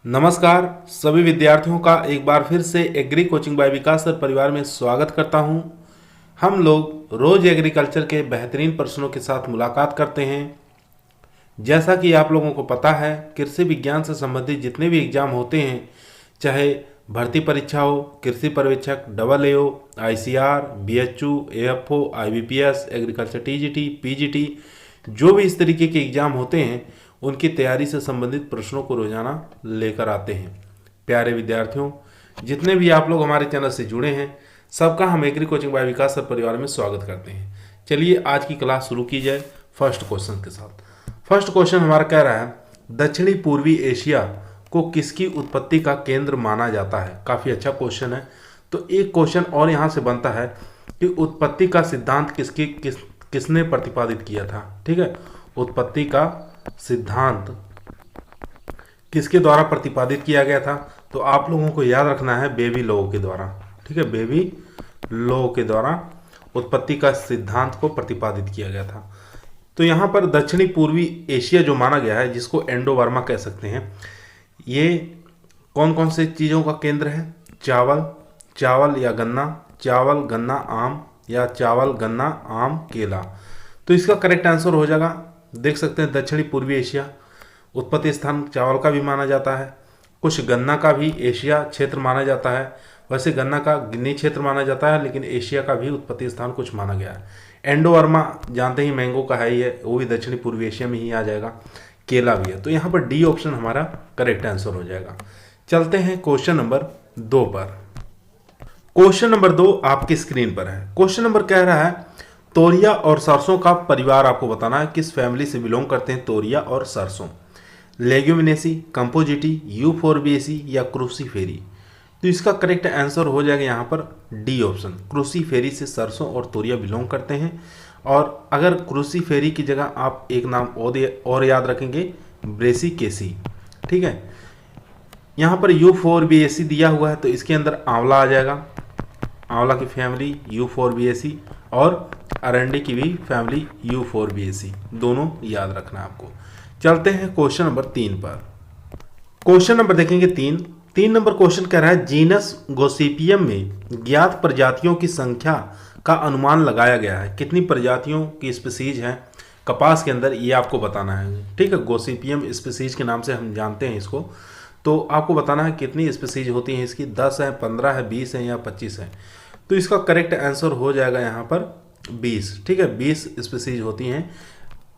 नमस्कार सभी विद्यार्थियों का एक बार फिर से एग्री कोचिंग बाय विकास सर परिवार में स्वागत करता हूं। हम लोग रोज एग्रीकल्चर के बेहतरीन प्रश्नों के साथ मुलाकात करते हैं। जैसा कि आप लोगों को पता है, कृषि विज्ञान से संबंधित जितने भी एग्जाम होते हैं, चाहे भर्ती परीक्षा हो, कृषि पर्यवेक्षक, AAO, ICR, BHU, AFO, IBPS, agriculture TGT, PGT, जो भी इस तरीके के एग्जाम होते हैं उनकी तैयारी से संबंधित प्रश्नों को रोजाना लेकर आते हैं। प्यारे विद्यार्थियों, जितने भी आप लोग हमारे चैनल से जुड़े हैं, सबका हम एग्री कोचिंग बाय विकास सर परिवार में स्वागत करते हैं। चलिए आज की क्लास शुरू की जाए फर्स्ट क्वेश्चन के साथ। फर्स्ट क्वेश्चन हमारा कह रहा है, दक्षिणी पूर्वी एशिया को किसकी उत्पत्ति का केंद्र माना जाता है। काफ़ी अच्छा क्वेश्चन है। तो एक क्वेश्चन और यहाँ से बनता है कि उत्पत्ति का सिद्धांत किसने प्रतिपादित किया था। ठीक है, उत्पत्ति का सिद्धांत किसके द्वारा प्रतिपादित किया गया था। तो आप लोगों को याद रखना है बेबी लोगों के द्वारा। ठीक है, बेबी लोगों के द्वारा उत्पत्ति का सिद्धांत को प्रतिपादित किया गया था। तो यहाँ पर दक्षिणी पूर्वी एशिया जो माना गया है, जिसको इंडो बर्मा कह सकते हैं, ये कौन कौन से चीज़ों का केंद्र है। चावल या गन्ना, चावल गन्ना आम, या चावल गन्ना आम केला। तो इसका करेक्ट आंसर हो जाएगा, देख सकते हैं, दक्षिणी पूर्वी एशिया। उत्पत्ति स्थान चावल का भी माना जाता है, कुछ गन्ना का भी एशिया क्षेत्र माना जाता है। वैसे गन्ना का गिनी क्षेत्र माना जाता है, लेकिन एशिया का भी उत्पत्ति स्थान कुछ माना गया है। इंडो बर्मा जानते ही मैंगो का है ही है, वो भी दक्षिणी पूर्वी एशिया में ही आ जाएगा। केला भी है। तो यहाँ पर डी ऑप्शन हमारा करेक्ट आंसर हो जाएगा। चलते हैं क्वेश्चन नंबर 2 पर। क्वेश्चन नंबर 2 आपकी स्क्रीन पर है। क्वेश्चन नंबर कह रहा है, तोरिया और सरसों का परिवार आपको बताना है, किस फैमिली से बिलोंग करते हैं तोरिया और सरसों। लेग्यूमिनेसी, कंपोजिटी, यूफोरबिएसी या क्रूसीफेरी। तो इसका करेक्ट आंसर हो जाएगा यहाँ पर डी ऑप्शन। क्रूसीफेरी से सरसों और तोरिया बिलोंग करते हैं। और अगर क्रूसीफेरी की जगह आप एक नाम और याद रखेंगे, ब्रेसिकेसी। ठीक है, यहाँ पर यूफोरबिएसी दिया हुआ है, तो इसके अंदर आंवला आ जाएगा, आंवला की फैमिली यूफोरबिएसी, और अरंडी की भी फैमिली यूफोरबिएसी। दोनों याद रखना आपको। चलते हैं क्वेश्चन नंबर 3 पर। क्वेश्चन नंबर देखेंगे 3 नंबर क्वेश्चन कह रहा है, जीनस गोसिपियम में ज्ञात प्रजातियों की संख्या का अनुमान लगाया गया है। कितनी प्रजातियों की स्पीसीज हैं कपास के अंदर, ये आपको बताना है। ठीक है, गोसिपियम स्पीसीज के नाम से हम जानते हैं इसको। तो आपको बताना है कितनी स्पीसीज होती हैं इसकी, 10 है, 15 है, 20 है या 25 है। तो इसका करेक्ट आंसर हो जाएगा यहाँ पर 20। ठीक है, 20 स्पीसीज होती हैं।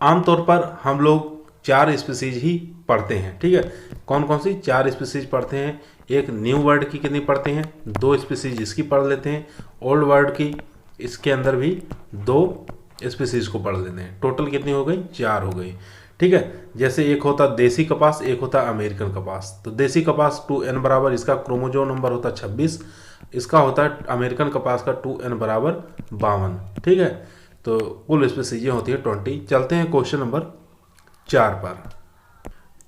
आमतौर पर हम लोग 4 स्पीसीज ही पढ़ते हैं। ठीक है, कौन कौन सी 4 स्पीसीज पढ़ते हैं। एक न्यू वर्ड की कितनी पढ़ते हैं, 2 स्पीसीज इसकी पढ़ लेते हैं। ओल्ड वर्ड की इसके अंदर भी 2 स्पीसीज को पढ़ लेते हैं। टोटल कितनी हो गई, 4 हो गई। ठीक है, जैसे एक होता देसी कपास, एक होता अमेरिकन कपास। तो देसी कपास 2n बराबर, इसका क्रोमोजोम नंबर होता 26, इसका होता है अमेरिकन कपास का 2n बराबर 52। ठीक है, तो कुल स्पीसीजें होती है 20। चलते हैं क्वेश्चन नंबर 4 पर।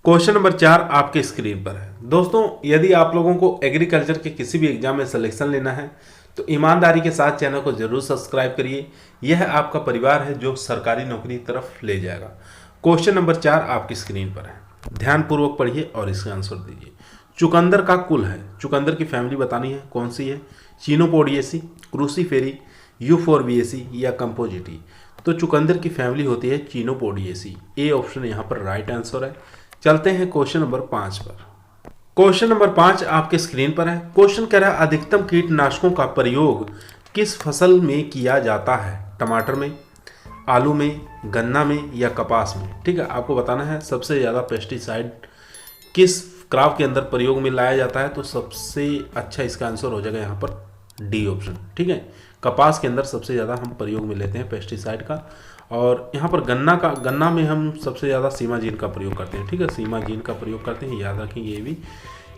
क्वेश्चन नंबर 4 आपके स्क्रीन पर है। दोस्तों, यदि आप लोगों को एग्रीकल्चर के किसी भी एग्जाम में सिलेक्शन लेना है तो ईमानदारी के साथ चैनल को जरूर सब्सक्राइब करिए। यह आपका परिवार है जो सरकारी नौकरी की तरफ ले जाएगा। क्वेश्चन नंबर 4 आपकी स्क्रीन पर है, ध्यानपूर्वक पढ़िए और इसका आंसर दीजिए। चुकंदर का कुल है, चुकंदर की फैमिली बतानी है, कौन सी है। चिनोपोडिएसी, क्रूसीफेरी, यूफोरबिएसी या कंपोजिटी। तो चुकंदर की फैमिली होती है चिनोपोडिएसी। ए ऑप्शन यहाँ पर राइट आंसर है। चलते हैं क्वेश्चन नंबर 5 पर। क्वेश्चन नंबर 5 आपके स्क्रीन पर है। क्वेश्चन कह रहा है, अधिकतम कीटनाशकों का प्रयोग किस फसल में किया जाता है। टमाटर में, आलू में, गन्ना में या कपास में। ठीक है, आपको बताना है सबसे ज़्यादा पेस्टिसाइड किस क्रॉप के अंदर प्रयोग में लाया जाता है। तो सबसे अच्छा इसका आंसर हो जाएगा यहाँ पर डी ऑप्शन। ठीक है, कपास के अंदर सबसे ज़्यादा हम प्रयोग में लेते हैं पेस्टिसाइड का। और यहाँ पर गन्ना में हम सबसे ज़्यादा सीमाजीन का प्रयोग करते हैं। ठीक है, सीमाजीन का प्रयोग करते हैं, याद रखेंगे ये भी।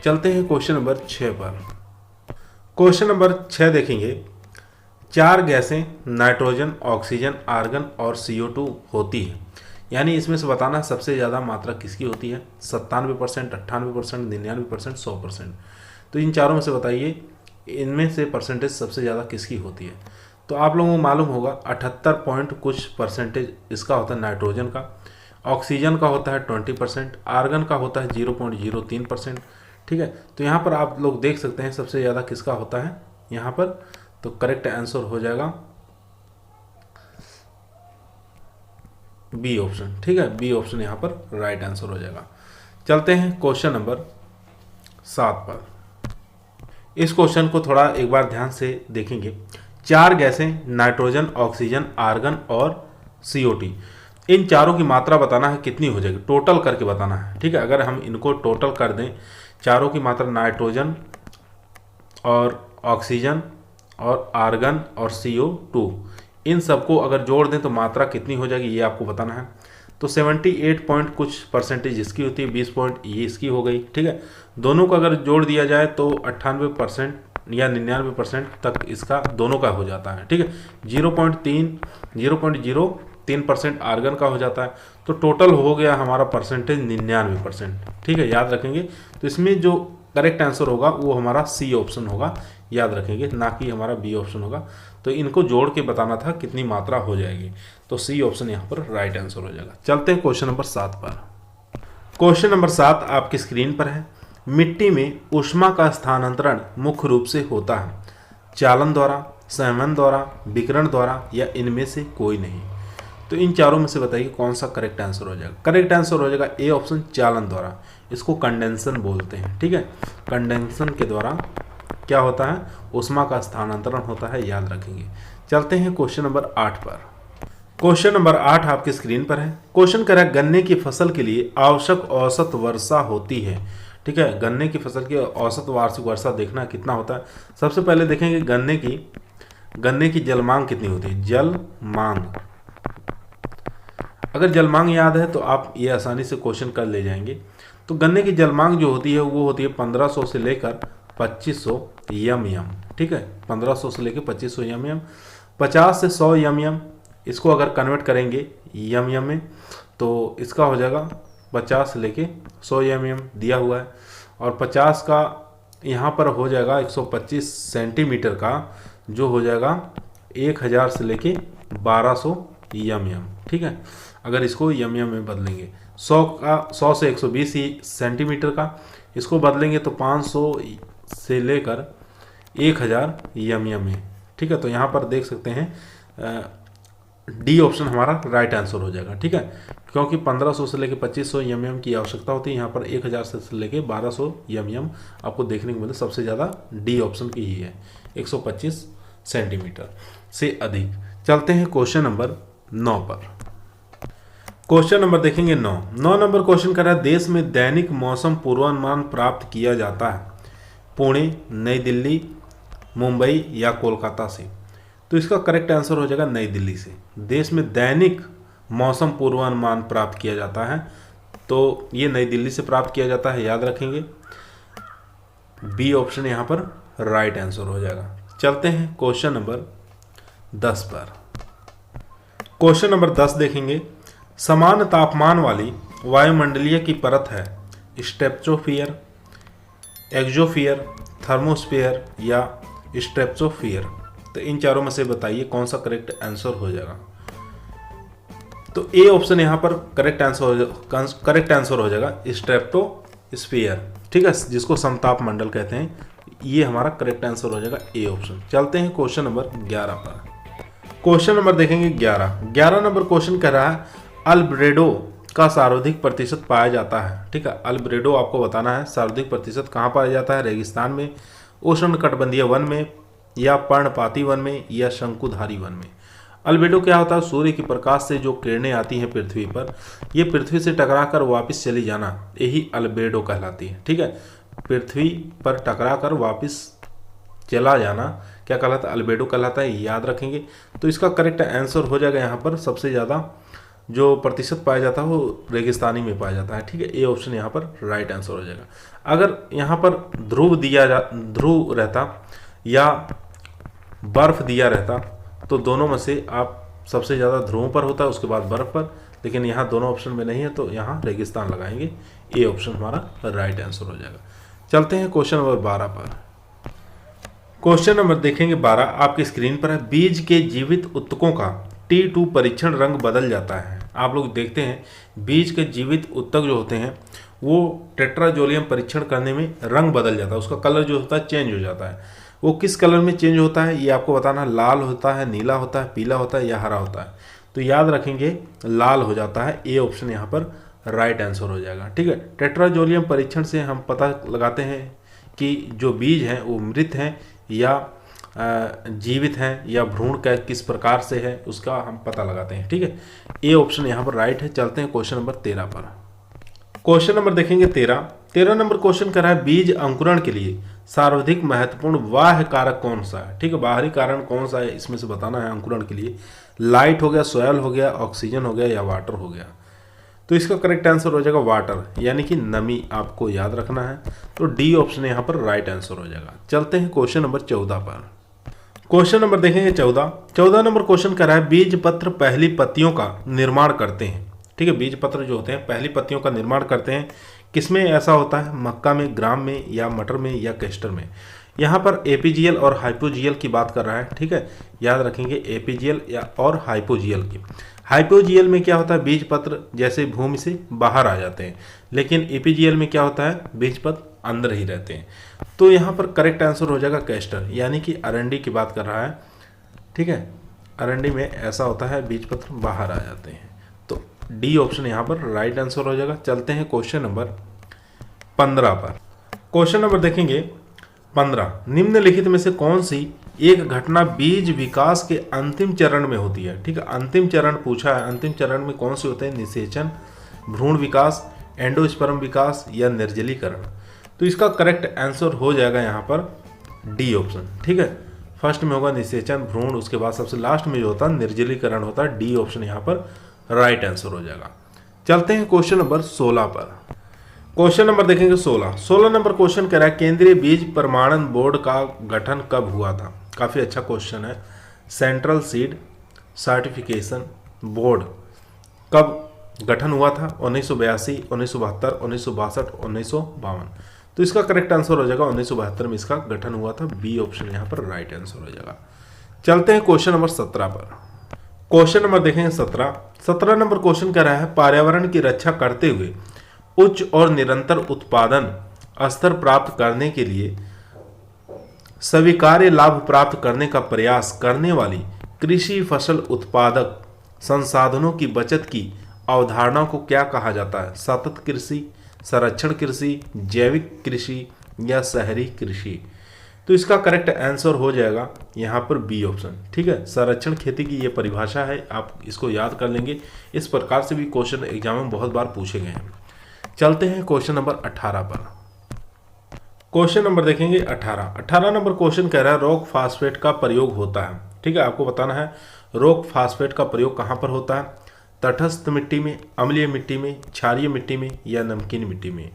चलते हैं क्वेश्चन नंबर 6 पर। क्वेश्चन नंबर 6 देखेंगे, 4 गैसें नाइट्रोजन, ऑक्सीजन, आर्गन और CO2 होती है। यानी इसमें से बताना सबसे ज़्यादा मात्रा किसकी होती है। 97%, 98%, 99%, 100%। तो इन चारों में से बताइए इनमें से परसेंटेज सबसे ज़्यादा किसकी होती है। तो आप लोगों को मालूम होगा 78 पॉइंट कुछ परसेंटेज इसका होता है नाइट्रोजन का, ऑक्सीजन का होता है 20%, आर्गन का होता है 0.03%, ठीक है, तो यहाँ पर आप लोग देख सकते हैं सबसे ज़्यादा किसका होता है यहाँ पर, तो करेक्ट आंसर हो जाएगा बी ऑप्शन। ठीक है, बी ऑप्शन यहाँ पर राइट आंसर हो जाएगा। चलते हैं क्वेश्चन नंबर 7 पर। इस क्वेश्चन को थोड़ा एक बार ध्यान से देखेंगे। 4 गैसें नाइट्रोजन, ऑक्सीजन, आर्गन और CO2, इन चारों की मात्रा बताना है कितनी हो जाएगी, टोटल करके बताना है। ठीक है, अगर हम इनको टोटल कर दें, चारों की मात्रा नाइट्रोजन और ऑक्सीजन और आर्गन और CO2, इन सबको अगर जोड़ दें तो मात्रा कितनी हो जाएगी ये आपको बताना है। तो 78 पॉइंट कुछ परसेंटेज इसकी होती है, 20 पॉइंट ये इसकी हो गई। ठीक है, दोनों को अगर जोड़ दिया जाए तो 98% या 99% तक इसका दोनों का हो जाता है। ठीक है, 0.03% आर्गन का हो जाता है, तो टोटल हो गया हमारा परसेंटेज 99%। ठीक है, याद रखेंगे। तो इसमें जो करेक्ट आंसर होगा वो हमारा सी ऑप्शन होगा, याद रखेंगे, ना कि हमारा बी ऑप्शन होगा। तो इनको जोड़ के बताना था कितनी मात्रा हो जाएगी, तो सी ऑप्शन यहाँ पर राइट आंसर हो जाएगा। चलते हैं क्वेश्चन नंबर 7 पर। क्वेश्चन नंबर 7 आपकी स्क्रीन पर है। मिट्टी में ऊष्मा का स्थानांतरण मुख्य रूप से होता है चालन द्वारा, संवहन द्वारा, विकिरण द्वारा या इनमें से कोई नहीं। तो इन चारों में से बताइए कौन सा करेक्ट आंसर हो जाएगा। करेक्ट आंसर हो जाएगा ए ऑप्शन, चालन द्वारा। इसको कंडेंसन बोलते हैं। ठीक है, कंडेंसन के द्वारा क्या होता है, ऊष्मा का स्थानांतरण होता है, याद रखेंगे। चलते हैं क्वेश्चन नंबर 8 पर। क्वेश्चन नंबर 8 आपकी स्क्रीन पर है। क्वेश्चन कह रहा है गन्ने की फसल के लिए आवश्यक औसत वर्षा होती है। ठीक है, गन्ने की फसल की औसत वार्षिक वर्षा देखना कितना होता है। सबसे पहले देखेंगे गन्ने की जल मांग कितनी होती है। जल मांग, अगर जल मांग याद है तो आप ये आसानी से क्वेश्चन कर ले जाएंगे। तो गन्ने की जल मांग जो होती है वो होती है 1500 से लेकर 2500 यम। ठीक है, 1500 से लेकर 2500 यम। 50 से 100 यम, इसको अगर कन्वर्ट करेंगे यम में तो इसका हो जाएगा 50 से लेके 100 यम दिया हुआ है, और 50 का यहाँ पर हो जाएगा 125 सेंटीमीटर का, जो हो जाएगा 1000 से लेके 1200 यम। ठीक है, अगर इसको यम में बदलेंगे, 100 से 120 सेंटीमीटर का, इसको बदलेंगे तो 500 से लेकर 1000 यम में। ठीक है, तो यहाँ पर देख सकते हैं डी ऑप्शन हमारा राइट आंसर हो जाएगा। ठीक है, क्योंकि 1500 से लेकर 2500 यम की आवश्यकता होती है, यहाँ पर 1000 से लेकर 1200 यम आपको देखने को मिले, सबसे ज़्यादा डी ऑप्शन की ही है, 125 सेंटीमीटर से अधिक। चलते हैं क्वेश्चन नंबर 9 पर। क्वेश्चन नंबर देखेंगे 9 नंबर क्वेश्चन कर रहा है देश में दैनिक मौसम पूर्वानुमान प्राप्त किया जाता है पुणे, नई दिल्ली, मुंबई या कोलकाता से। तो इसका करेक्ट आंसर हो जाएगा नई दिल्ली से। देश में दैनिक मौसम पूर्वानुमान प्राप्त किया जाता है तो ये नई दिल्ली से प्राप्त किया जाता है, याद रखेंगे। बी ऑप्शन यहाँ पर राइट आंसर हो जाएगा। चलते हैं क्वेश्चन नंबर 10 पर। क्वेश्चन नंबर 10 देखेंगे। समान तापमान वाली वायुमंडलीय की परत है स्ट्रेटोस्फीयर, एक्सोस्फीयर, थर्मोस्फीयर या स्ट्रेटोस्फीयर। तो इन चारों में से बताइए कौन सा करेक्ट आंसर हो जाएगा। तो ए ऑप्शन यहाँ पर करेक्ट आंसर हो जाएगा स्ट्रेटोस्फीयर। ठीक है, जिसको समताप मंडल कहते हैं, ये हमारा करेक्ट आंसर हो जाएगा ए ऑप्शन। चलते हैं क्वेश्चन नंबर 11 पर। क्वेश्चन नंबर देखेंगे 11 नंबर क्वेश्चन कह रहा है अल्ब्रेडो का सर्वाधिक प्रतिशत पाया जाता है। ठीक है, अल्ब्रेडो आपको बताना है सर्वाधिक प्रतिशत कहाँ पाया जाता है, रेगिस्तान में, उष्णकटिबंधीय वन में या पर्णपाती वन में या शंकुधारी वन में। अल्ब्रेडो क्या होता है, सूर्य की प्रकाश से जो किरणें आती हैं पृथ्वी पर, ये पृथ्वी से टकराकर वापस चली जाना, यही अल्ब्रेडो कहलाती है। ठीक है, पृथ्वी पर टकराकर वापस चला जाना क्या कहलाता है, अल्ब्रेडो कहलाता है, याद रखेंगे। तो इसका करेक्ट आंसर हो जाएगा यहाँ पर सबसे ज़्यादा जो प्रतिशत पाया जाता है वो रेगिस्तानी में पाया जाता है। ठीक है, ए ऑप्शन यहाँ पर राइट आंसर हो जाएगा। अगर यहाँ पर ध्रुव रहता या बर्फ दिया रहता तो दोनों में से आप सबसे ज़्यादा ध्रुवों पर होता है, उसके बाद बर्फ पर, लेकिन यहाँ दोनों ऑप्शन में नहीं है तो यहाँ रेगिस्तान लगाएंगे। ए ऑप्शन हमारा राइट आंसर हो जाएगा। चलते हैं क्वेश्चन नंबर 12 पर। क्वेश्चन नंबर देखेंगे 12 आपकी स्क्रीन पर है। बीज के जीवित ऊतकों का T2 परीक्षण रंग बदल जाता है। आप लोग देखते हैं बीज के जीवित ऊतक जो होते हैं वो टेट्राजोलियम परीक्षण करने में रंग बदल जाता है, उसका कलर जो होता है चेंज हो जाता है। वो किस कलर में चेंज होता है ये आपको बताना है, लाल होता है, नीला होता है, पीला होता है या हरा होता है। तो याद रखेंगे लाल हो जाता है, ए ऑप्शन यहाँ पर राइट आंसर हो जाएगा। ठीक है, टेट्राजोलियम परीक्षण से हम पता लगाते हैं कि जो बीज हैं वो मृत हैं या जीवित हैं या भ्रूण का किस प्रकार से है उसका हम पता लगाते हैं। ठीक है, ए ऑप्शन यहाँ पर राइट है। चलते हैं क्वेश्चन नंबर 13 पर। क्वेश्चन नंबर देखेंगे 13 नंबर क्वेश्चन कर रहा है बीज अंकुरण के लिए सर्वाधिक महत्वपूर्ण बाह्य कारक कौन सा है। ठीक है, बाहरी कारण कौन सा है इसमें से बताना है अंकुरण के लिए। लाइट हो गया, सॉयल हो गया, ऑक्सीजन हो गया या वाटर हो गया। तो इसका करेक्ट आंसर हो जाएगा वाटर, यानी कि नमी आपको याद रखना है। तो डी ऑप्शन यहाँ पर राइट आंसर हो जाएगा। चलते हैं क्वेश्चन नंबर 14 पर। क्वेश्चन नंबर देखेंगे 14 नंबर क्वेश्चन कर रहा है बीज पत्र पहली पत्तियों का निर्माण करते हैं। ठीक है, बीज पत्र जो होते हैं पहली पत्तियों का निर्माण करते हैं, किसमें ऐसा होता है, मक्का में, ग्राम में या मटर में या कैस्टर में। यहाँ पर एपीजीएल और हाइपोजीएल की बात कर रहा है। ठीक है, याद रखेंगे एपीजीएल या और हाइपोजीएल की। हाइपोजीएल में क्या होता है, बीज पत्र जैसे भूमि से बाहर आ जाते हैं, लेकिन एपीजीएल में क्या होता है, बीज पत्र अंदर ही रहते हैं। तो यहाँ पर करेक्ट आंसर हो जाएगा कैस्टर, यानी कि अरंडी की बात कर रहा है। ठीक है, अरंडी में ऐसा होता है बीज पत्र बाहर आ जाते हैं। तो डी ऑप्शन यहाँ पर राइट आंसर हो जाएगा। चलते हैं क्वेश्चन नंबर 15 पर। क्वेश्चन नंबर देखेंगे 15, निम्नलिखित में से कौन सी एक घटना बीज विकास के अंतिम चरण में होती है। ठीक है, अंतिम चरण पूछा है, अंतिम चरण में कौन से होते हैं, निषेचन, भ्रूण विकास, एंडोस्पर्म विकास या निर्जलीकरण। तो इसका करेक्ट आंसर हो जाएगा यहाँ पर डी ऑप्शन। ठीक है, फर्स्ट में होगा निषेचन, भ्रूण, उसके बाद सबसे लास्ट में जो होता है निर्जलीकरण होता है। डी ऑप्शन यहाँ पर राइट आंसर हो जाएगा। चलते हैं क्वेश्चन नंबर 16 पर। क्वेश्चन नंबर देखेंगे 16 नंबर क्वेश्चन कह रहा है केंद्रीय बीज प्रमाणन बोर्ड का गठन कब हुआ था। काफ़ी अच्छा क्वेश्चन है। सेंट्रल सीड सर्टिफिकेशन बोर्ड कब गठन हुआ था, 1982, 1972, 1962, 1952। तो इसका करेक्ट आंसर हो जाएगा 1972 में इसका गठन हुआ था। बी ऑप्शन यहाँ पर राइट आंसर हो जाएगा। चलते हैं क्वेश्चन नंबर 17 पर। क्वेश्चन नंबर देखेंगे 17 नंबर क्वेश्चन कह रहा है पर्यावरण की रक्षा करते हुए उच्च और निरंतर उत्पादन स्तर प्राप्त करने के लिए स्वीकार्य लाभ प्राप्त करने का प्रयास करने वाली कृषि फसल उत्पादक संसाधनों की बचत की अवधारणा को क्या कहा जाता है। सतत कृषि, संरक्षण कृषि, जैविक कृषि या शहरी कृषि। तो इसका करेक्ट आंसर हो जाएगा यहाँ पर बी ऑप्शन। ठीक है, संरक्षण खेती की ये परिभाषा है, आप इसको याद कर लेंगे। इस प्रकार से भी क्वेश्चन एग्जाम में बहुत बार पूछे गए हैं। चलते हैं क्वेश्चन नंबर 18 पर। क्वेश्चन नंबर देखेंगे 18 नंबर क्वेश्चन कह रहा है रॉक फास्फेट का प्रयोग होता है। ठीक है, आपको बताना है रॉक फास्फेट का प्रयोग कहाँ पर होता है, तटस्थ मिट्टी में, अम्लीय मिट्टी में, क्षारीय मिट्टी में या नमकीन मिट्टी में।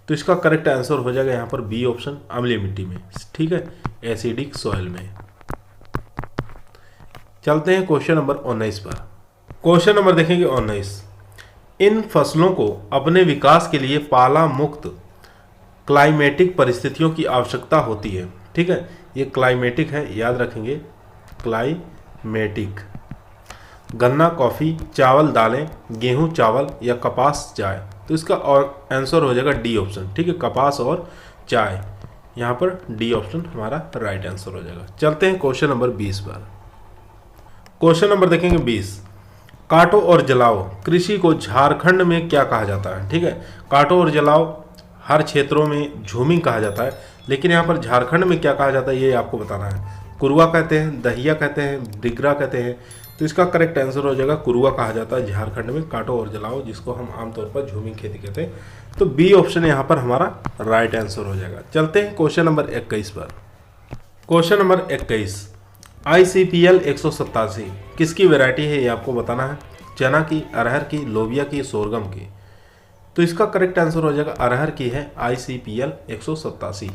तो इसका करेक्ट आंसर हो जाएगा यहाँ पर बी ऑप्शन, अम्लीय मिट्टी में। ठीक है, एसिडिक सॉइल में। चलते हैं क्वेश्चन नंबर 19 पर। क्वेश्चन नंबर देखेंगे 19, इन फसलों को अपने विकास के लिए पाला मुक्त क्लाइमेटिक परिस्थितियों की आवश्यकता होती है। ठीक है, ये क्लाइमेटिक है, याद रखेंगे क्लाइमेटिक। गन्ना, कॉफ़ी, चावल, दालें, गेहूं, चावल या कपास, चाय। तो इसका आंसर हो जाएगा डी ऑप्शन। ठीक है, कपास और चाय, यहाँ पर डी ऑप्शन हमारा राइट आंसर हो जाएगा। चलते हैं क्वेश्चन नंबर 20 पर। क्वेश्चन नंबर देखेंगे 20, काटो और जलाओ कृषि को झारखंड में क्या कहा जाता है। ठीक है, काटो और जलाओ हर क्षेत्रों में झूमिंग कहा जाता है, लेकिन यहाँ पर झारखंड में क्या कहा जाता है ये आपको बताना है। कुरुआ कहते हैं, दहिया कहते हैं, डिगरा कहते हैं। तो इसका करेक्ट आंसर हो जाएगा कुरुआ कहा जाता है झारखंड में, काटो और जलाओ, जिसको हम आमतौर पर झूमिंग खेती कहते हैं। तो बी ऑप्शन यहाँ पर हमारा राइट आंसर हो जाएगा। चलते हैं क्वेश्चन नंबर 21 पर। क्वेश्चन नंबर 21, ICPL 187 किसकी वैरायटी है ये आपको बताना है। चना की, अरहर की, लोबिया की, सोरगम की। तो इसका करेक्ट आंसर हो जाएगा अरहर की है ICPL 187।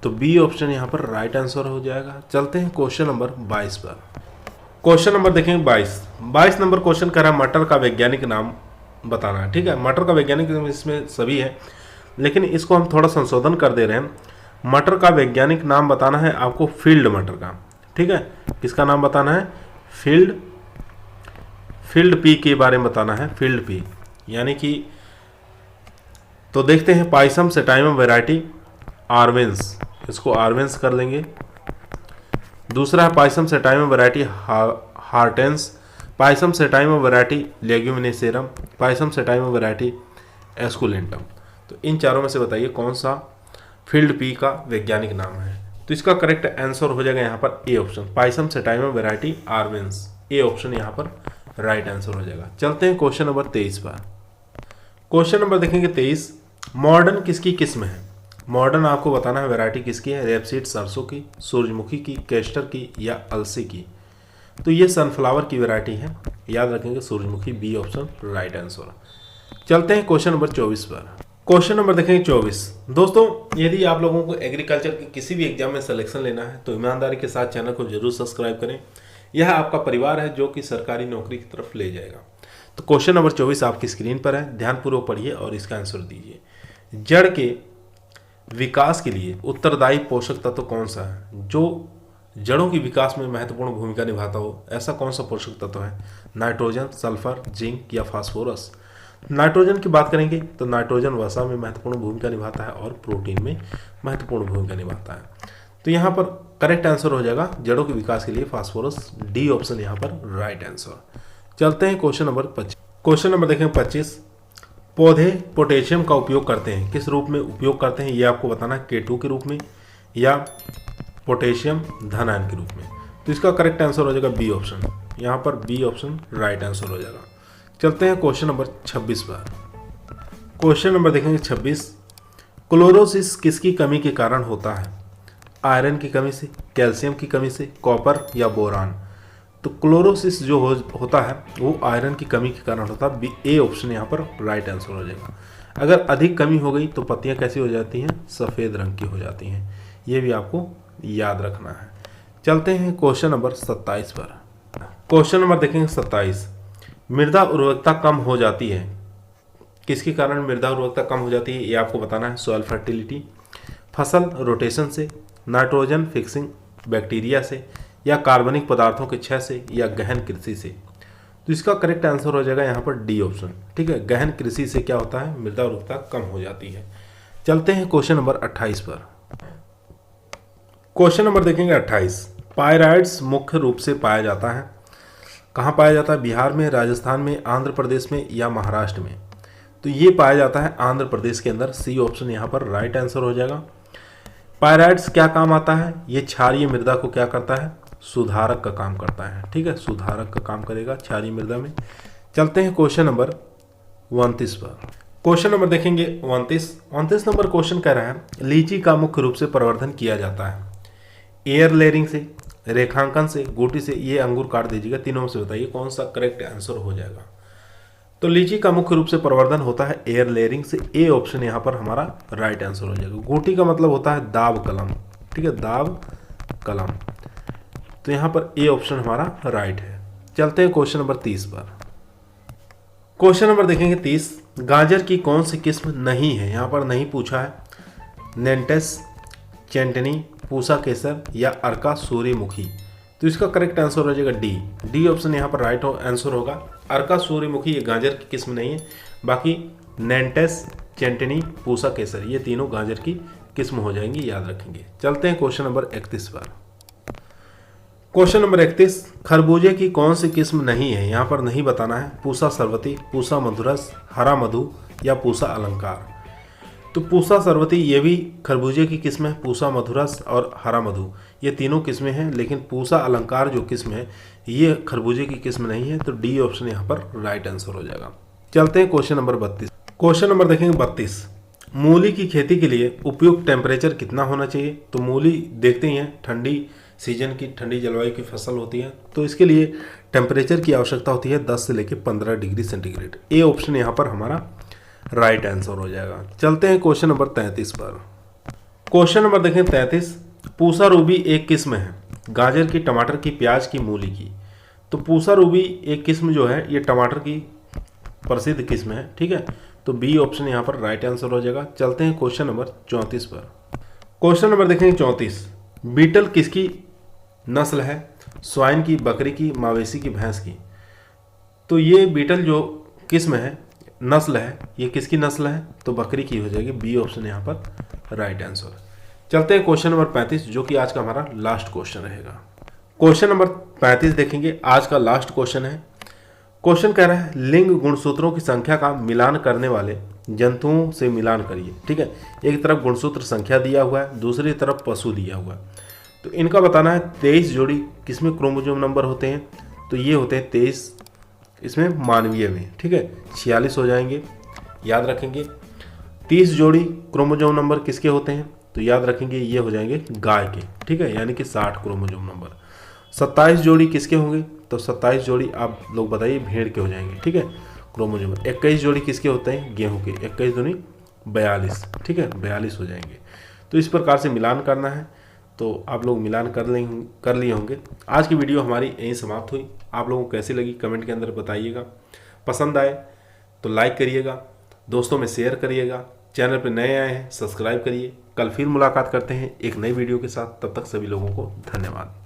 तो बी ऑप्शन यहाँ पर राइट आंसर हो जाएगा। चलते हैं क्वेश्चन नंबर 22 पर। क्वेश्चन नंबर देखेंगे 22 नंबर क्वेश्चन कर रहा है मटर का वैज्ञानिक नाम बताना है। ठीक है, मटर का वैज्ञानिक नाम इसमें सभी है, लेकिन इसको हम थोड़ा संशोधन कर दे रहे हैं। मटर का वैज्ञानिक नाम बताना है आपको फील्ड मटर का। ठीक है, किसका नाम बताना है, फील्ड पी के बारे में बताना है। फील्ड पी यानी कि तो देखते हैं पाइसम सेटाइमम वैरायटी आर्वेंस, इसको आर्वेंस कर लेंगे। दूसरा है pisum sativum variety hortense, pisum sativum variety leguminosarum, pisum sativum variety esculentum. तो इन चारों में से बताइए कौन सा फील्ड पी का वैज्ञानिक नाम है। तो इसका करेक्ट आंसर हो जाएगा यहाँ पर A option, pisum sativum variety arvense. A option यहाँ पर राइट आंसर हो जाएगा। चलते हैं क्वेश्चन नंबर 23 पर। क्वेश्चन नंबर देखेंगे 23, मॉडर्न किसकी किस्म है। मॉडर्न आपको बताना है वैरायटी किसकी है, रेपसीड सरसों की, सूरजमुखी की, कैस्टर की या अलसी की। तो ये सनफ्लावर की वैरायटी है, याद रखेंगे सूरजमुखी, बी ऑप्शन राइट आंसर। चलते हैं क्वेश्चन नंबर 24 पर। क्वेश्चन नंबर देखेंगे 24। दोस्तों यदि आप लोगों को एग्रीकल्चर के किसी भी एग्जाम में सिलेक्शन लेना है तो ईमानदारी के साथ चैनल को जरूर सब्सक्राइब करें। यह आपका परिवार है जो कि सरकारी नौकरी की तरफ ले जाएगा। तो क्वेश्चन नंबर 24 आपकी स्क्रीन पर है, ध्यानपूर्वक पढ़िए और इसका आंसर दीजिए। जड़ के विकास के लिए उत्तरदायी पोषक तत्व कौन सा है जो जड़ों की विकास में महत्वपूर्ण भूमिका निभाता हो। ऐसा कौन सा पोषक तत्व है, नाइट्रोजन, सल्फर, जिंक या फास्फोरस। नाइट्रोजन की बात करेंगे तो नाइट्रोजन वसा में महत्वपूर्ण भूमिका निभाता है और प्रोटीन में महत्वपूर्ण भूमिका निभाता है। तो यहाँ पर करेक्ट आंसर हो जाएगा जड़ों के विकास के लिए फास्फोरस, डी ऑप्शन यहाँ पर राइट आंसर। चलते हैं क्वेश्चन नंबर 25। क्वेश्चन नंबर देखें 25, पौधे पोटेशियम का उपयोग करते हैं, किस रूप में उपयोग करते हैं ये आपको बताना है, K2 के रूप में या पोटेशियम धन आयन के रूप में। तो इसका करेक्ट आंसर हो जाएगा बी ऑप्शन, यहाँ पर बी ऑप्शन राइट आंसर हो जाएगा। चलते हैं क्वेश्चन नंबर 26 पर। क्वेश्चन नंबर देखेंगे 26, क्लोरोसिस किसकी कमी के कारण होता है। आयरन की कमी से, कैल्शियम की कमी से, कॉपर या बोरान। तो क्लोरोसिस जो होता है वो आयरन की कमी के कारण होता है, ए ऑप्शन यहाँ पर राइट आंसर हो जाएगा। अगर अधिक कमी हो गई तो पत्तियाँ कैसी हो जाती हैं, सफ़ेद रंग की हो जाती हैं। ये भी आपको याद रखना है। चलते हैं क्वेश्चन नंबर 27 पर। क्वेश्चन नंबर देखेंगे 27, मृदा उर्वरकता कम हो जाती है, किसके कारण मृदा उर्वरकता कम हो जाती है ये आपको बताना है। सॉइल फर्टिलिटी, फसल रोटेशन से, नाइट्रोजन फिक्सिंग बैक्टीरिया से या कार्बनिक पदार्थों के क्षय से या गहन कृषि से। तो इसका करेक्ट आंसर हो जाएगा यहाँ पर डी ऑप्शन, ठीक है। गहन कृषि से क्या होता है, मृदा उर्वरकता कम हो जाती है। चलते हैं क्वेश्चन नंबर 28 पर। क्वेश्चन नंबर देखेंगे 28, पायराइड्स मुख्य रूप से पाया जाता है, कहाँ पाया जाता है, बिहार में, राजस्थान में, आंध्र प्रदेश में या महाराष्ट्र में। तो ये पाया जाता है आंध्र प्रदेश के अंदर, सी ऑप्शन यहाँ पर राइट आंसर हो जाएगा। पायराइड्स क्या काम आता है, ये क्षारीय मृदा को क्या करता है, सुधारक का काम करता है, ठीक है, सुधारक का काम करेगा क्षारीय मृदा में। चलते हैं क्वेश्चन नंबर 29 पर। क्वेश्चन नंबर देखेंगे 29 नंबर क्वेश्चन कह रहा है, लीची का मुख्य रूप से प्रवर्धन किया जाता है, एयर लेयरिंग से, रेखांकन से, गोटी से। ये अंगूर काट दीजिएगा, तीनों में से बताइए कौन सा करेक्ट आंसर हो जाएगा। तो लीची का मुख्य रूप से प्रवर्धन होता है एयर लेयरिंग से, ए ऑप्शन यहाँ पर हमारा राइट आंसर हो जाएगा। गोटी का मतलब होता है दाब कलम, ठीक है, दाब कलम। तो यहाँ पर ए ऑप्शन हमारा राइट है। चलते हैं क्वेश्चन नंबर 30 पर। क्वेश्चन नंबर देखेंगे 30, गाजर की कौन सी किस्म नहीं है, यहाँ पर नहीं पूछा है, नेंटेस, चेंटनी, पूसा केसर या अर्का सूर्यमुखी। तो इसका करेक्ट आंसर हो जाएगा डी ऑप्शन यहाँ पर राइट आंसर होगा। अर्का सूर्यमुखी ये गाजर की किस्म नहीं है, बाकी नेंटेस, चेंटनी, पूसा केसर ये तीनों गाजर की किस्म हो जाएंगी, याद रखेंगे। चलते हैं क्वेश्चन नंबर 31 पर। क्वेश्चन नंबर 31, खरबूजे की कौन सी किस्म नहीं है, यहाँ पर नहीं बताना है, पूसा सरवती, पूसा मधुरस, हरा मधु या पूसा अलंकार। तो पूसा सरवती ये भी खरबूजे की किस्म है, पूसा मधुरस और हरा मधु ये तीनों किस्में हैं, लेकिन पूसा अलंकार जो किस्म है ये खरबूजे की किस्म नहीं है। तो डी ऑप्शन यहाँ पर राइट आंसर हो जाएगा। चलते हैं क्वेश्चन नंबर 32। क्वेश्चन नंबर देखेंगे 32, मूली की खेती के लिए उपयुक्त टेम्परेचर कितना होना चाहिए। तो मूली देखते ही हैं ठंडी सीजन की, ठंडी जलवायु की फसल होती है, तो इसके लिए टेम्परेचर की आवश्यकता होती है 10 से लेकर 15 डिग्री सेंटीग्रेड। ए ऑप्शन यहाँ पर हमारा राइट आंसर हो जाएगा। चलते हैं क्वेश्चन नंबर 33 पर। क्वेश्चन नंबर देखें 33, पूसा रूबी एक किस्म है, गाजर की, टमाटर की, प्याज की, मूली की। तो पूसा रूबी एक किस्म जो है ये टमाटर की प्रसिद्ध किस्म है, ठीक है। तो बी ऑप्शन यहाँ पर राइट आंसर हो जाएगा। चलते हैं क्वेश्चन नंबर 34 पर। क्वेश्चन नंबर देखेंगे 34, बीटल किसकी नस्ल है, स्वाइन की, बकरी की, मवेशी की, भैंस की। तो ये बीटल जो किस्म है नस्ल है, ये किसकी नस्ल है? तो बकरी की हो जाएगी। बी ऑप्शन यहाँ पर राइट आंसर। चलते हैं क्वेश्चन नंबर 35 जो कि आज का हमारा लास्ट क्वेश्चन रहेगा। क्वेश्चन नंबर 35 देखेंगे, आज का लास्ट क्वेश्चन है। क्वेश्चन कह रहा है लिंग गुणसूत्रों की संख्या का मिलान करने वाले जंतुओं से मिलान करिए। ठीक है, एक तरफ गुणसूत्र संख्या दिया हुआ है, दूसरी तरफ पशु दिया हुआ है। तो इनका बताना है 23 जोड़ी किसमें क्रोमोसोम नंबर होते हैं? तो ये होते हैं 23 इसमें मानवीय में। ठीक है, 46 हो जाएंगे, याद रखेंगे। 30 जोड़ी क्रोमोसोम नंबर किसके होते हैं? तो याद रखेंगे ये हो जाएंगे गाय के। ठीक है, यानी कि 60 क्रोमोसोम नंबर। 27 जोड़ी किसके होंगे? तो 27 जोड़ी आप लोग बताइए भेड़ के हो जाएंगे। ठीक है, क्रोमोसोम। 21 जोड़ी किसके होते हैं? गेहूं के। 21 दूनी 42। ठीक है, 42 हो जाएंगे। तो इस प्रकार से मिलान करना है। तो आप लोग मिलान कर लिए होंगे। आज की वीडियो हमारी यहीं समाप्त हुई। आप लोगों को कैसी लगी कमेंट के अंदर बताइएगा। पसंद आए तो लाइक करिएगा, दोस्तों में शेयर करिएगा। चैनल पर नए आए हैं सब्सक्राइब करिए। कल फिर मुलाकात करते हैं एक नई वीडियो के साथ। तब तक सभी लोगों को धन्यवाद।